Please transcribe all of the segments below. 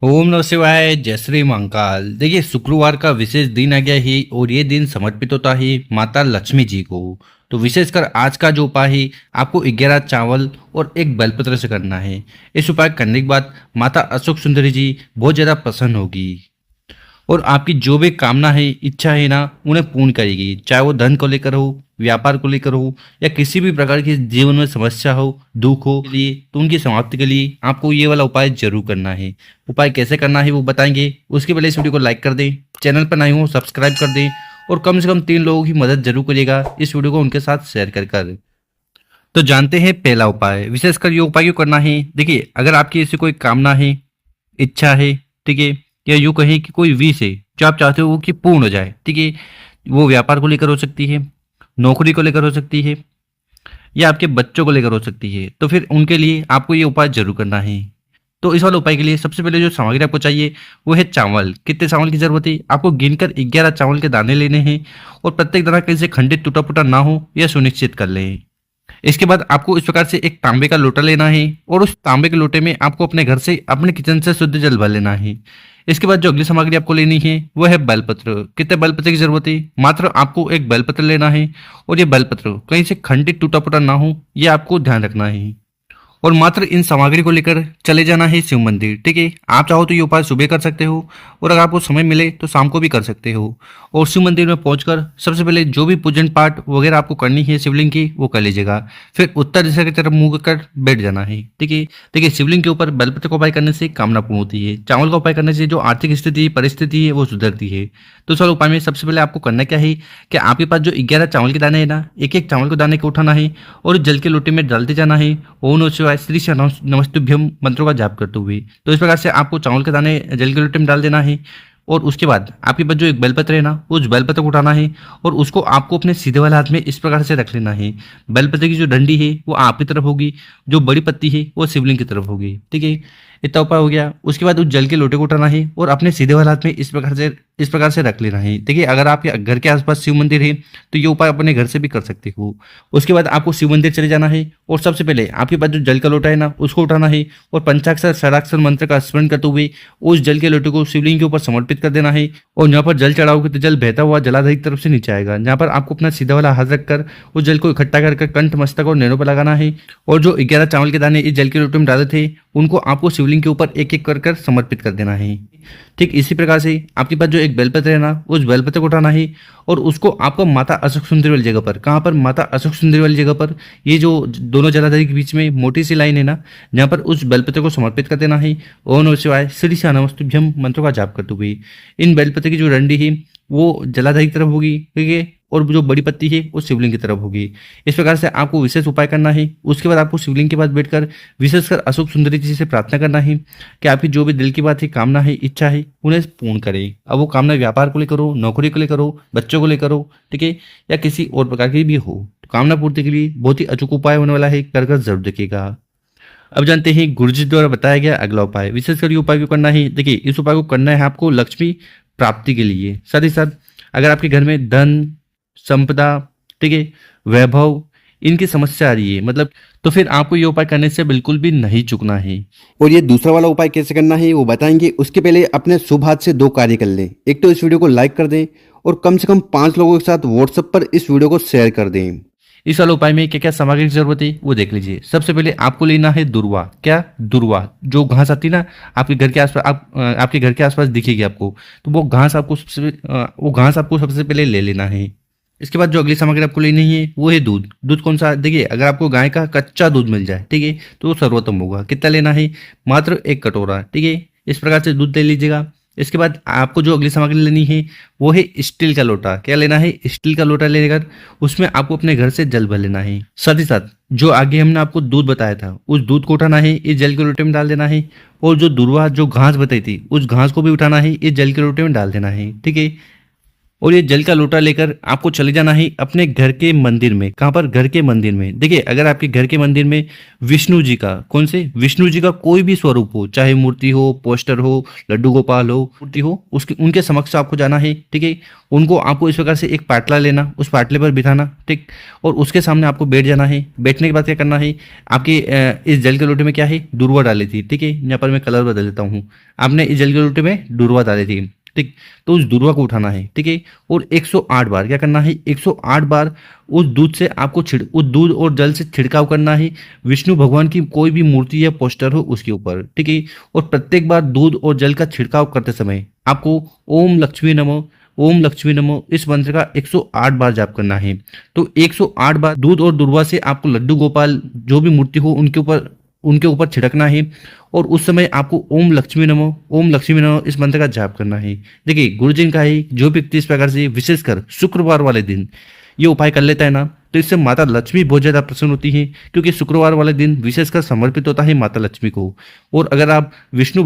ओम नमः शिवाय। जय श्री महाकाल। देखिए, शुक्रवार का विशेष दिन आ गया है और ये दिन समर्पित होता है माता लक्ष्मी जी को। तो विशेषकर आज का जो उपाय है, आपको 11 चावल और एक बेलपत्र से करना है। इस उपाय करने के बाद माता अशोक सुंदरी जी बहुत ज़्यादा प्रसन्न होगी और आपकी जो भी कामना है, इच्छा है ना, उन्हें पूर्ण करेगी। चाहे वो धन को लेकर हो, व्यापार को लेकर हो, या किसी भी प्रकार की जीवन में समस्या हो, दुख हो के लिए, तो उनकी समाप्ति के लिए आपको ये वाला उपाय जरूर करना है। उपाय कैसे करना है वो बताएंगे। उसके पहले इस वीडियो को लाइक कर दें, चैनल पर नए हो सब्सक्राइब कर दें और कम से कम 3 लोगों की मदद जरूर करिएगा इस वीडियो को उनके साथ शेयर कर। तो जानते हैं पहला उपाय। विशेषकर ये उपाय क्यों करना है। देखिए, अगर आपकी ऐसी कोई कामना है, इच्छा है, ठीक है, या यूँ कहें कि कोई विश है जो आप चाहते हो वो कि पूर्ण हो जाए, ठीक है। वो व्यापार को लेकर हो सकती है, नौकरी को लेकर हो सकती है, या आपके बच्चों को लेकर हो सकती है, तो फिर उनके लिए आपको ये उपाय जरूर करना है। तो इस वाले उपाय के लिए सबसे पहले जो सामग्री आपको चाहिए वो है चावल। कितने चावल की जरूरत है? आपको गिनकर 11 चावल के दाने लेने हैं और प्रत्येक दाना कहीं से खंडित टूटा फूटा ना हो यह सुनिश्चित कर लें। इसके बाद आपको इस प्रकार से एक तांबे का लोटा लेना है और उस तांबे के लोटे में आपको अपने घर से, अपने किचन से शुद्ध जल भर लेना है। इसके बाद जो अगली सामग्री आपको लेनी है वो है बेलपत्र। कितने बेलपत्र की जरूरत है? मात्र आपको एक बेलपत्र लेना है और ये बेलपत्र कहीं से खंडित टूटा फूटा ना हो, ये आपको ध्यान रखना है। और मात्र इन सामग्री को लेकर चले जाना है शिव मंदिर, ठीक है। आप चाहो तो ये उपाय सुबह कर सकते हो और अगर आपको समय मिले तो शाम को भी कर सकते हो। और शिव मंदिर में पहुंचकर सबसे पहले जो भी पूजन पाठ वगैरह आपको करनी है शिवलिंग की, वो कर लीजिएगा। फिर उत्तर दिशा की तरफ मुंह कर बैठ जाना है, ठीक है। देखिए, शिवलिंग के ऊपर बेलपत्र का उपाय करने से कामना पूर्ण होती है। चावल का उपाय करने से जो आर्थिक स्थिति परिस्थिति है वो सुधरती है। तो इस वाले उपाय में सबसे पहले आपको करना क्या है कि आपके पास जो 11 चावल के दाने है ना, एक एक चावल के दाने को उठाना है और जल के लोटे में डालते जाना है। ओम नमः शिवाय श्री नमस्तुभ्यम मंत्रों का जाप करते हुए। तो इस प्रकार से आपको चावल के दाने जल के लोटे में डाल देना है और उसके बाद आपके पास जो एक बेलपत्र है ना, उस बेलपत्र को उठाना है और उसको आपको अपने सीधे वाले हाथ में इस प्रकार से रख लेना है। बेलपत्र की जो डंडी है वो आपकी तरफ होगी, जो बड़ी पत्ती है वो शिवलिंग की तरफ होगी, ठीक है। इतना उपाय हो गया। उसके बाद उस जल के लोटे को उठाना है और अपने सीधे वाले हाथ में इस प्रकार से रख लेना है। देखिए, अगर आपके घर के आसपास शिव मंदिर है तो ये उपाय अपने घर से भी कर सकते हो। उसके बाद आपको शिव मंदिर चले जाना है और सबसे पहले आपके पास जो जल का लोटा है ना, उसको उठाना है और पंचाक्षर षडाक्षर मंत्र का स्मरण करते हुए उस जल के लोटे को शिवलिंग के ऊपर समर्पित कर देना है। और जहाँ पर जल चढ़ाओगे तो जल बहता हुआ जलाधारी की तरफ से नीचे आएगा। जहाँ पर आपको अपना सीधा वाला हाथ रखकर उस जल को इकट्ठा कर कंठ, मस्तक और नैनों पर लगाना है। और जो 11 चावल के दाने इस जल के लोटे में डाले थे उनको आपको शिवलिंग के ऊपर एक एक कर समर्पित कर देना है। ठीक इसी प्रकार से आपके पास जो एक बेलपत्र है ना, उस बेलपत्र को उठाना है और उसको आपको माता अशोक सुंदरी वाली जगह पर, कहाँ पर? माता अशोक सुंदरी वाली जगह पर, ये जो दोनों जलाधारी के बीच में मोटी सी लाइन है ना, जहाँ पर उस बेलपत्र को समर्पित कर देना है। ओम नमः शिवाय श्री नमस्तुभ्यम मंत्रों का जाप करते हुए। इन बेलपत्र की जो डंडी है वो जलाधारी की तरफ होगी, ठीक है, और जो बड़ी पत्ती है वो शिवलिंग की तरफ होगी। इस प्रकार से आपको विशेष उपाय करना है। उसके बाद आपको शिवलिंग के पास बैठकर विशेषकर अशोक सुंदरी जी से प्रार्थना करना है कि आपकी जो भी दिल की बात है, कामना है, इच्छा है, उन्हें पूर्ण करें। अब वो कामना व्यापार को लेकर हो, नौकरी को लेकर हो, बच्चों को लेकर हो, ठीक है, या किसी और प्रकार की भी हो, तो कामना पूर्ति के लिए बहुत ही अचूक उपाय होने वाला है। कर जरूर देखिएगा। अब जानते हैं गुरु जी द्वारा बताया गया अगला उपाय। विशेषकर ये उपाय क्यों करना है? देखिए, इस उपाय को करना है आपको लक्ष्मी प्राप्ति के लिए। साथ ही साथ अगर आपके घर में धन, संपदा, ठीक है, वैभव, इनकी समस्या आ रही है, मतलब, तो फिर आपको ये उपाय करने से बिल्कुल भी नहीं चूकना है। और ये दूसरा वाला उपाय कैसे करना है वो बताएंगे। उसके पहले अपने शुभ हाथ से 2 कार्य कर लें। एक तो इस वीडियो को लाइक कर दें और कम से कम 5 लोगों के साथ व्हाट्सएप पर इस वीडियो को शेयर कर दें। इस वाले उपाय में क्या क्या सामग्री की जरूरत है वो देख लीजिए। सबसे पहले आपको लेना है दुर्वा। क्या? दुर्वा, जो घास आती है ना आपके घर के आसपास, आपके घर के आसपास दिखेगी आपको, तो वो घास आपको सबसे पहले ले लेना है। इसके बाद जो अगली सामग्री आपको लेनी है वो है दूध। दूध कौन सा? देखिए, अगर आपको गाय का कच्चा दूध मिल जाए, ठीक है, तो वो सर्वोत्तम होगा। कितना लेना है? मात्र 1 कटोरा, ठीक है। इस प्रकार से दूध ले लीजिएगा। इसके बाद आपको जो अगली सामग्री लेनी है वो है स्टील का लोटा। क्या लेना है? स्टील का लोटा लेकर उसमें आपको अपने घर से जल भर लेना है। साथ ही साथ जो आगे हमने आपको दूध बताया था उस दूध को उठाना है, इस जल के लोटे में डाल देना है। और जो दुर्वा, जो घास बताई थी, उस घास को भी उठाना है, इस जल के लोटे में डाल देना है, ठीक है। और ये जल का लोटा लेकर आपको चले जाना है अपने घर के मंदिर में। कहाँ पर? घर के मंदिर में। देखिए, अगर आपके घर के मंदिर में विष्णु जी का, कौन से? विष्णु जी का कोई भी स्वरूप हो, चाहे मूर्ति हो, पोस्टर हो, लड्डू गोपाल हो, मूर्ति हो, उसके उनके समक्ष आपको जाना है। ठीक है, उनको आपको इस प्रकार से एक पाटला लेना, उस पाटले पर बिठाना। ठीक, और उसके सामने आपको बैठ जाना है। बैठने के बाद क्या करना है? आपके इस जल के लोटे में क्या है? दूर्वा डाली थी। ठीक है, यहाँ पर मैं कलर बदल देता हूँ। आपने इस जल के लोटे में दूर्वा डाली थी। ठीक, तो उस दूर्वा को उठाना है। ठीक है, और 108 बार क्या करना है? 108 बार उस दूध से आपको उस दूध और जल से छिड़काव करना है विष्णु भगवान की कोई भी मूर्ति या पोस्टर हो उसके ऊपर। ठीक है, और प्रत्येक बार दूध और जल का छिड़काव करते समय आपको ओम लक्ष्मी नमो, ओम लक्ष्मी नमो इस मंत्र का 108 बार जाप करना है। तो 108 बार दूध और दूर्वा से आपको लड्डू गोपाल जो भी मूर्ति हो उनके ऊपर छिड़कना है, और उस समय आपको ओम लक्ष्मी नमो, ओम लक्ष्मी नमो इस मंत्र का जाप करना है। देखिए, गुरुजी का है जो व्यक्ति इस प्रकार से विशेषकर शुक्रवार वाले दिन ये उपाय कर लेता है ना, तो इससे माता लक्ष्मी बहुत ज्यादा प्रसन्न होती है, क्योंकि शुक्रवार वाले दिन विशेषकर समर्पित होता है माता लक्ष्मी को। और अगर आप विष्णु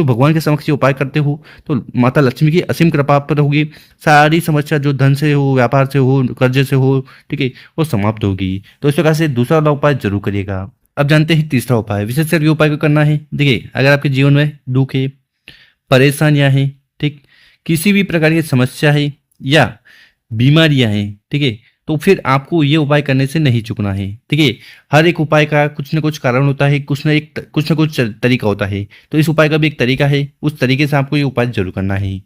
भगवान के समक्ष ये उपाय करते हो तो माता लक्ष्मी की असीम कृपा आप पर होगी। सारी समस्या जो धन से हो, व्यापार से हो, कर्जे से हो, ठीक है, वो समाप्त होगी। तो इस प्रकार से दूसरा वाला उपाय जरूर करिएगा। अब जानते हैं तीसरा उपाय। विशेषकर ये उपाय को करना है। देखिए, अगर आपके जीवन में दुख है, परेशानियां हैं, ठीक, किसी भी प्रकार की समस्या है या बीमारियां हैं, ठीक है, तो फिर आपको ये उपाय करने से नहीं चूकना है। ठीक है, हर एक उपाय का कुछ ना कुछ कारण होता है, कुछ ना कुछ तरीका होता है। तो इस उपाय का भी एक तरीका है, उस तरीके से आपको ये उपाय जरूर करना है।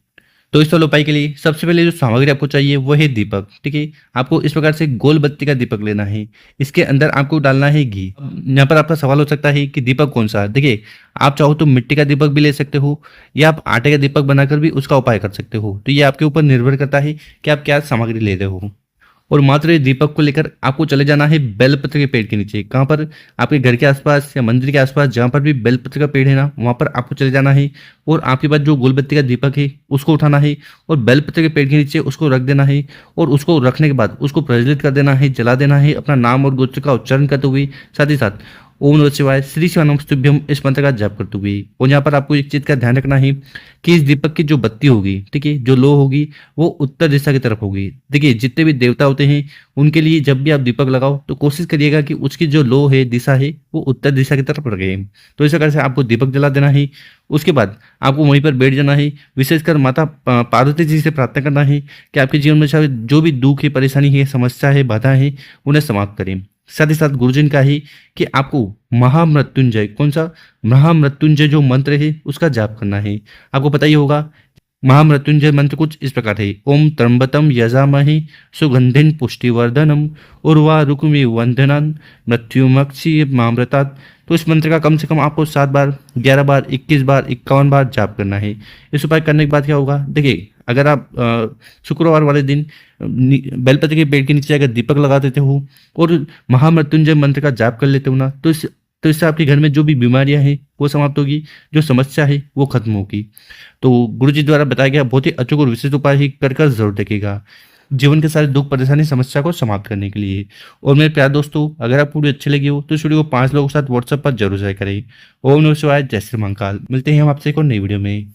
तो इस वाले उपाय के लिए सबसे पहले जो सामग्री आपको चाहिए वो है दीपक। ठीक है, आपको इस प्रकार से गोल बत्ती का दीपक लेना है। इसके अंदर आपको डालना है घी। यहाँ पर आपका सवाल हो सकता है कि दीपक कौन सा? देखिए, आप चाहो तो मिट्टी का दीपक भी ले सकते हो, या आप आटे का दीपक बनाकर भी उसका उपाय कर सकते हो। तो ये आपके ऊपर निर्भर करता है कि आप क्या सामग्री ले रहे हो। और मात्र ये दीपक को लेकर आपको चले जाना है बेलपत्र के पेड़ के नीचे। कहाँ पर? आपके घर के आसपास या मंदिर के आसपास जहाँ पर भी बेलपत्र का पेड़ है ना, वहाँ पर आपको चले जाना है। और आपके पास जो गोलबत्ती का दीपक है उसको उठाना है और बेलपत्र के पेड़ के नीचे उसको रख देना है। और उसको रखने के बाद उसको प्रज्वलित कर देना है, जला देना है, अपना नाम और गोत्र का उच्चारण करते हुए, साथ ही साथ ओम नमः शिवाय, श्री शिवानमस्तुभ्यम इस मंत्र का जाप करते हुए। और यहाँ पर आपको एक चीज का ध्यान रखना है कि इस दीपक की जो बत्ती होगी, ठीक है, जो लो होगी वो उत्तर दिशा की तरफ होगी। देखिए, जितने भी देवता होते हैं उनके लिए जब भी आप दीपक लगाओ तो कोशिश करिएगा कि उसकी जो लो है, दिशा है, वो उत्तर दिशा की तरफ रखे। तो इस प्रकार से आपको दीपक जला देना है। उसके बाद आपको वहीं पर बैठ जाना है। विशेषकर माता पार्वती जी से प्रार्थना करना है कि आपके जीवन में जो भी दुख है, परेशानी है, समस्या है, बाधा है, उन्हें समाप्त करें। साथ ही साथ गुरुजन का ही कि आपको महामृत्युंजय, कौन सा? महामृत्युंजय जो मंत्र है उसका जाप करना है। आपको पता ही होगा महामृत्युंजय मंत्र कुछ इस प्रकार है। ओम त्र्यंबकम यजामहे सुगंधिन पुष्टिवर्धनम उर्वारुकमिव वंदनान मृत्युमक्षी मामृतात्। तो इस मंत्र का कम से कम आपको 7 बार, 11 बार, 21 बार, 51 बार जाप करना है। इस उपाय करने के बाद क्या होगा? देखिए, अगर आप शुक्रवार वाले दिन बेलपत्र के पेड़ के नीचे अगर दीपक लगा देते हो और महामृत्युंजय मंत्र का जाप कर लेते हो ना, तो इससे आपके घर में जो भी बीमारियां हैं वो समाप्त होगी, जो समस्या है वो खत्म होगी। तो गुरु जी द्वारा बताया गया बहुत ही अचूक और विशेष उपाय ही कर जरूर देखेगा जीवन के सारे दुख, परेशानी, समस्या को समाप्त करने के लिए। और मेरे प्यारे दोस्तों, अगर आपको वीडियो अच्छी लगी हो तो इस वीडियो को 5 लोगों के साथ व्हाट्सएप पर जरूर शेयर करें। ओम नमः शिवाय, जय श्री महाकाल। मिलते हैं हम आपसे एक और नई वीडियो में।